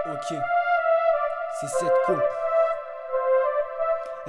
Ok, c'est cette co.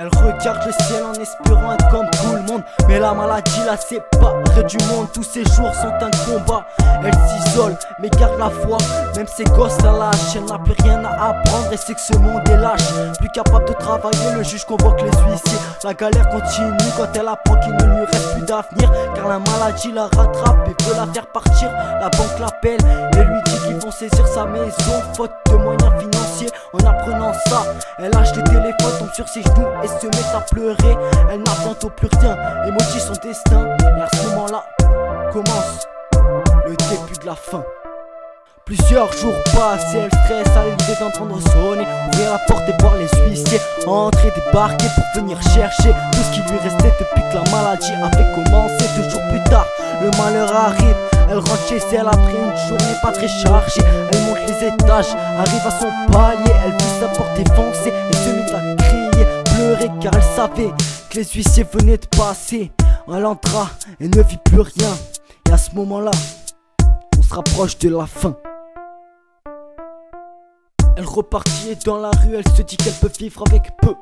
Elle regarde le ciel en espérant être comme tout le monde, mais la maladie la sépare du monde. Tous ses jours sont un combat. Elle s'isole mais garde la foi. Même ses gosses la lâchent. Elle n'a plus rien à apprendre et sait que ce monde est lâche. Plus capable de travailler, le juge convoque les huissiers. La galère continue quand elle apprend qu'il ne lui reste plus d'avenir, car la maladie la rattrape et veut la faire partir. La banque l'appelle et lui dit qu'ils vont saisir sa maison, faute de moyens financiers. En apprenant ça, elle lâche le téléphone, tombe sur ses genoux et se met à pleurer. Elle n'a bientôt plus rien et maudit son destin. Et à ce moment-là commence le début de la fin. Plusieurs jours passent et elle stresse à l'idée d'entendre sonner, ouvrir la porte et voir les huissiers entrer, débarquer pour venir chercher tout ce qui lui restait depuis que la maladie avait commencé. 2 jours plus tard, le malheur arrive. Elle rentre chez elle après une journée pas très chargée. Elle monte les étages, arrive à son palier. Elle vit sa porte défoncée et se mit à crier, pleurer, car elle savait que les huissiers venaient de passer. Elle entra et ne vit plus rien. Et à ce moment-là, on se rapproche de la fin. Elle repartit et dans la rue, elle se dit qu'elle peut vivre avec peu.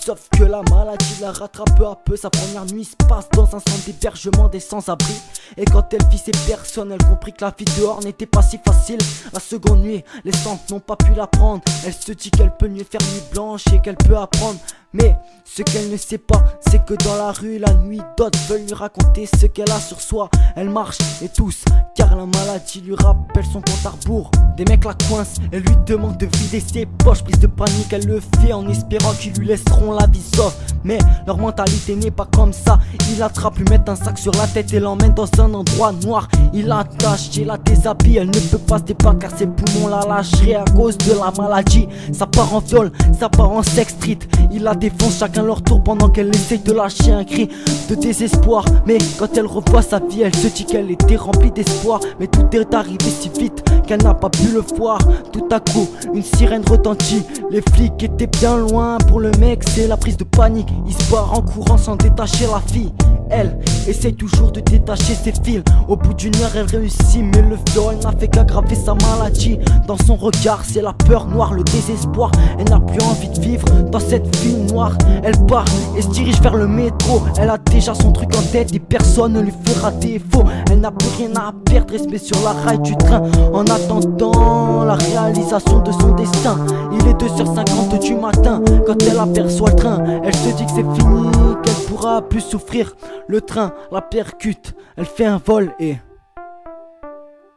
Sauf que la maladie la rattrape peu à peu. Sa première nuit se passe dans un centre d'hébergement des sans-abri. Et quand elle vit ces personnes, elle comprit que la vie dehors n'était pas si facile. La seconde nuit, les centres n'ont pas pu la prendre. Elle se dit qu'elle peut mieux faire nuit blanche et qu'elle peut apprendre. Mais ce qu'elle ne sait pas, c'est que dans la rue, la nuit, d'autres veulent lui raconter ce qu'elle a sur soi. Elle marche et tousse, car la maladie lui rappelle son compte à rebours. Des mecs la coincent et lui demandent de vider ses poches. Prise de panique, elle le fait en espérant qu'ils lui laisseront la vie sauve. Mais leur mentalité n'est pas comme ça. Il l'attrape, lui met un sac sur la tête et l'emmène dans un endroit noir. Il l'attache et la déshabille. Elle ne peut pas se débattre car ses poumons la lâcheraient à cause de la maladie. Ça part en viol, ça part en sex street. Il la défonce chacun leur tour pendant qu'elle essaye de lâcher un cri de désespoir. Mais quand elle revoit sa vie, elle se dit qu'elle était remplie d'espoir. Mais tout est arrivé si vite qu'elle n'a pas pu le voir. Tout à coup, une sirène retentit. Les flics étaient bien loin. Pour le mec, c'est la prise de panique. Il se barre en courant sans détacher la fille. Elle essaye toujours de détacher ses fils. Au bout d'une heure, elle réussit, mais le viol n'a fait qu'aggraver sa maladie. Dans son regard, c'est la peur noire, le désespoir. Elle n'a plus envie de vivre dans cette vie noire. Elle part et se dirige vers le métro. Elle a déjà son truc en tête et personne ne lui fera défaut. Elle n'a plus rien à perdre et se met sur la raille du train en attendant la réalisation de son destin. Il est 2h50 du matin quand elle aperçoit le train. Elle se dit que c'est fini, qu'elle pourra plus souffrir. Le train la percute, elle fait un vol et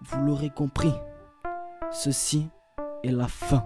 vous l'aurez compris, ceci est la fin.